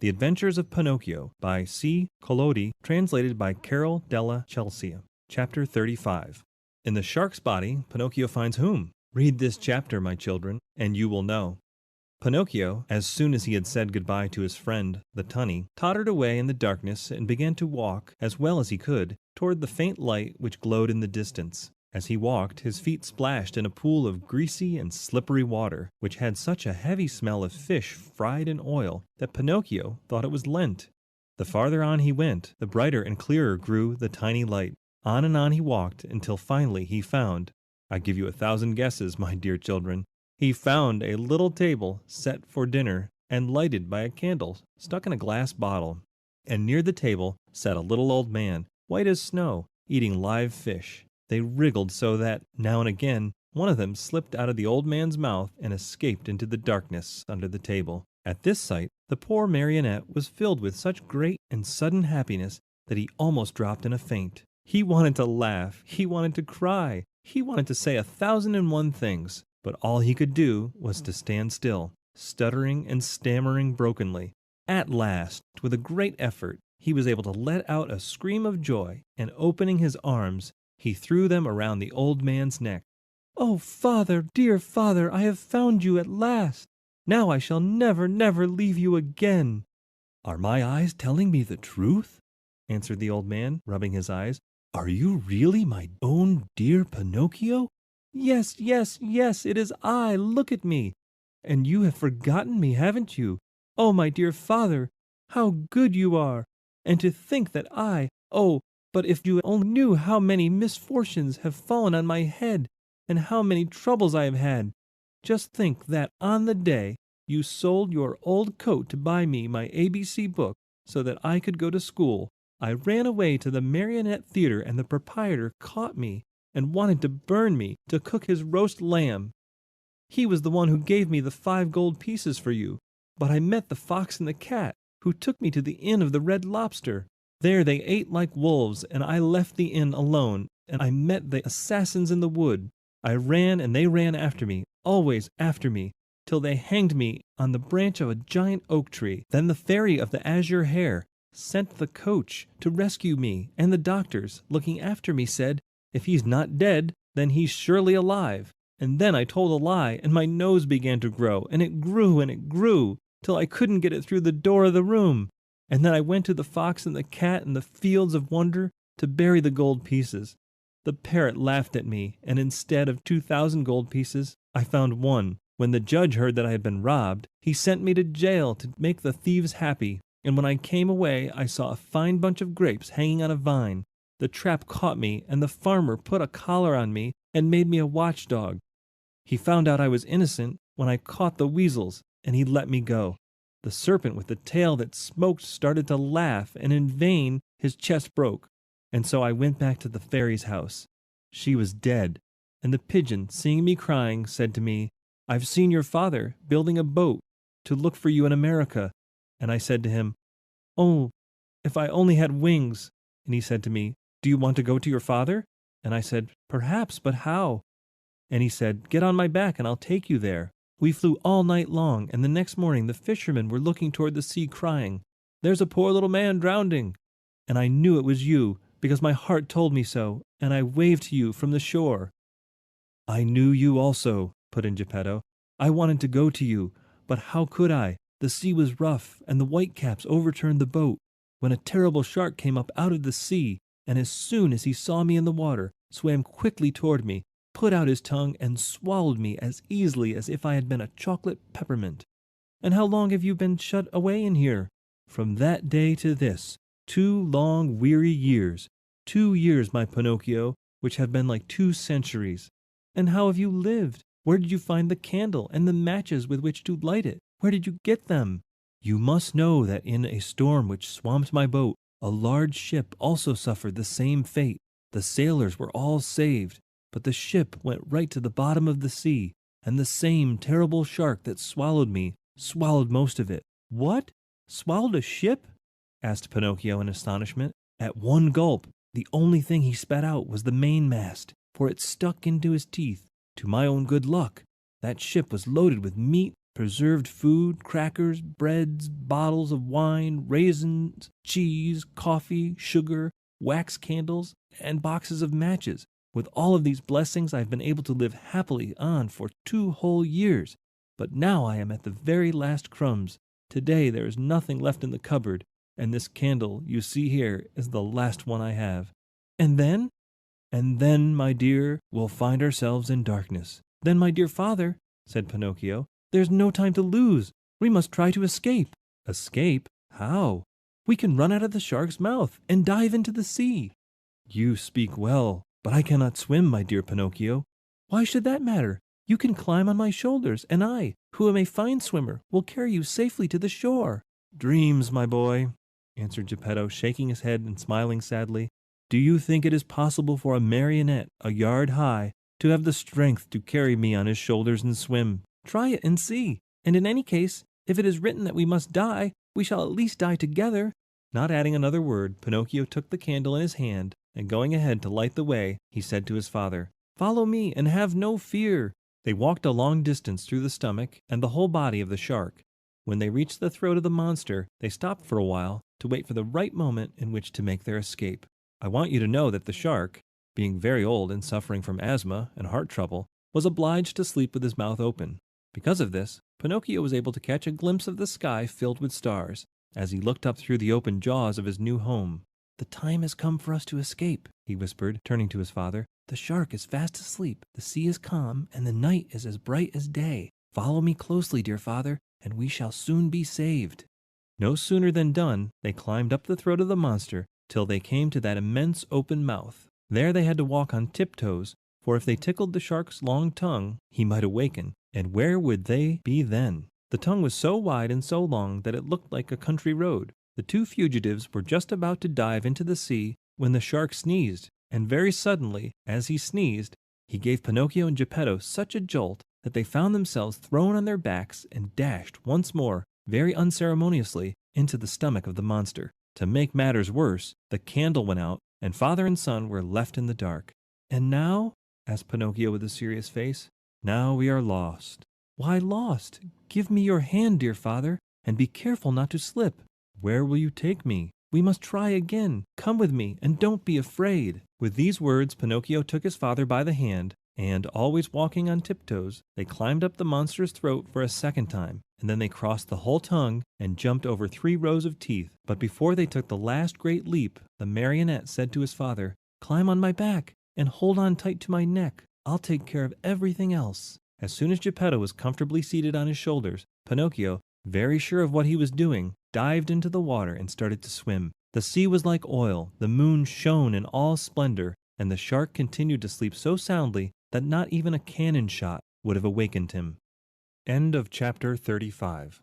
The Adventures of Pinocchio by C. Collodi, translated by Carol della Chelsea. Chapter 35. In the shark's body, Pinocchio finds whom? Read this chapter, my children, and you will know. Pinocchio, as soon as he had said goodbye to his friend, the tunny, tottered away in the darkness and began to walk, as well as he could, toward the faint light which glowed in the distance. As he walked, his feet splashed in a pool of greasy and slippery water, which had such a heavy smell of fish fried in oil that Pinocchio thought it was Lent. The farther on he went, the brighter and clearer grew the tiny light. On and on he walked until finally he found, I give you 1,000 guesses, my dear children, he found a little table set for dinner and lighted by a candle stuck in a glass bottle. And near the table sat a little old man, white as snow, eating live fish. They wriggled so that, now and again, one of them slipped out of the old man's mouth and escaped into the darkness under the table. At this sight, the poor marionette was filled with such great and sudden happiness that he almost dropped in a faint. He wanted to laugh, he wanted to cry, he wanted to say 1,001 things, but all he could do was to stand still, stuttering and stammering brokenly. At last, with a great effort, he was able to let out a scream of joy, and opening his arms, he threw them around the old man's neck. "Oh, father, dear father, I have found you at last. Now I shall never, never leave you again." "Are my eyes telling me the truth?" answered the old man, rubbing his eyes. "Are you really my own dear Pinocchio?" "Yes, yes, yes, it is I. Look at me. And you have forgotten me, haven't you? Oh, my dear father, how good you are. And to think that but if you only knew how many misfortunes have fallen on my head, and how many troubles I have had. Just think that on the day you sold your old coat to buy me my ABC book so that I could go to school, I ran away to the Marionette Theater and the proprietor caught me and wanted to burn me to cook his roast lamb. He was the one who gave me the 5 gold pieces for you, but I met the fox and the cat, who took me to the Inn of the Red Lobster. There they ate like wolves, and I left the inn alone, and I met the assassins in the wood. I ran, and they ran after me, always after me, till they hanged me on the branch of a giant oak tree. Then the fairy of the azure hair sent the coach to rescue me, and the doctors, looking after me, said, 'If he's not dead, then he's surely alive.' And then I told a lie, and my nose began to grow, and it grew, till I couldn't get it through the door of the room. And then I went to the fox and the cat in the fields of wonder to bury the gold pieces. The parrot laughed at me, and instead of 2,000 gold pieces, I found 1. When the judge heard that I had been robbed, he sent me to jail to make the thieves happy. And when I came away, I saw a fine bunch of grapes hanging on a vine. The trap caught me, and the farmer put a collar on me and made me a watchdog. He found out I was innocent when I caught the weasels, and he let me go. The serpent with the tail that smoked started to laugh, and in vain his chest broke. And so I went back to the fairy's house. She was dead, and the pigeon, seeing me crying, said to me, 'I've seen your father building a boat to look for you in America.' And I said to him, 'Oh, if I only had wings.' And he said to me, 'Do you want to go to your father?' And I said, 'Perhaps, but how?' And he said, 'Get on my back, and I'll take you there.' We flew all night long, and the next morning the fishermen were looking toward the sea crying, 'There's a poor little man drowning.' And I knew it was you, because my heart told me so, and I waved to you from the shore." "I knew you also," put in Geppetto. "I wanted to go to you, but how could I? The sea was rough, and the whitecaps overturned the boat, when a terrible shark came up out of the sea, and as soon as he saw me in the water, swam quickly toward me, put out his tongue, and swallowed me as easily as if I had been a chocolate peppermint." "And how long have you been shut away in here?" "From that day to this, 2 long, weary years. 2 years, my Pinocchio, which have been like 2 centuries." "And how have you lived? Where did you find the candle and the matches with which to light it? Where did you get them?" "You must know that in a storm which swamped my boat, a large ship also suffered the same fate. The sailors were all saved, but the ship went right to the bottom of the sea, and the same terrible shark that swallowed me swallowed most of it." "What? Swallowed a ship?" asked Pinocchio in astonishment. "At one gulp. The only thing he spat out was the mainmast, for it stuck into his teeth. To my own good luck, that ship was loaded with meat, preserved food, crackers, breads, bottles of wine, raisins, cheese, coffee, sugar, wax candles, and boxes of matches. With all of these blessings, I have been able to live happily on for 2 whole years. But now I am at the very last crumbs. Today there is nothing left in the cupboard, and this candle you see here is the last one I have. And then? And then, my dear, we'll find ourselves in darkness. Then, my dear father, said Pinocchio, there's no time to lose. We must try to escape. Escape? How? We can run out of the shark's mouth and dive into the sea. You speak well, but I cannot swim, my dear Pinocchio. Why should that matter? You can climb on my shoulders, and I, who am a fine swimmer, will carry you safely to the shore. Dreams, my boy, answered Geppetto, shaking his head and smiling sadly. Do you think it is possible for a marionette a yard high to have the strength to carry me on his shoulders and swim? Try it and see. And in any case, if it is written that we must die, we shall at least die together. Not adding another word, Pinocchio took the candle in his hand, and going ahead to light the way, he said to his father, Follow me and have no fear. They walked a long distance through the stomach and the whole body of the shark. When they reached the throat of the monster, they stopped for a while to wait for the right moment in which to make their escape. I want you to know that the shark, being very old and suffering from asthma and heart trouble, was obliged to sleep with his mouth open. Because of this, Pinocchio was able to catch a glimpse of the sky filled with stars as he looked up through the open jaws of his new home. The time has come for us to escape, he whispered, turning to his father. The shark is fast asleep, the sea is calm, and the night is as bright as day. Follow me closely, dear father, and we shall soon be saved. No sooner than done, they climbed up the throat of the monster till they came to that immense open mouth. There they had to walk on tiptoes, for if they tickled the shark's long tongue, he might awaken, and where would they be then? The tongue was so wide and so long that it looked like a country road. The two fugitives were just about to dive into the sea when the shark sneezed, and very suddenly, as he sneezed, he gave Pinocchio and Geppetto such a jolt that they found themselves thrown on their backs and dashed once more, very unceremoniously, into the stomach of the monster. To make matters worse, the candle went out, and father and son were left in the dark. And now? Asked Pinocchio with a serious face. Now we are lost. Why lost? Give me your hand, dear father, and be careful not to slip. Where will you take me? We must try again. Come with me, and don't be afraid. With these words, Pinocchio took his father by the hand, and, always walking on tiptoes, they climbed up the monster's throat for a second time, and then they crossed the whole tongue and jumped over 3 rows of teeth. But before they took the last great leap, the marionette said to his father, Climb on my back, and hold on tight to my neck. I'll take care of everything else. As soon as Geppetto was comfortably seated on his shoulders, Pinocchio, very sure of what he was doing, dived into the water and started to swim. The sea was like oil, the moon shone in all splendor, and the shark continued to sleep so soundly that not even a cannon shot would have awakened him. End of chapter 35.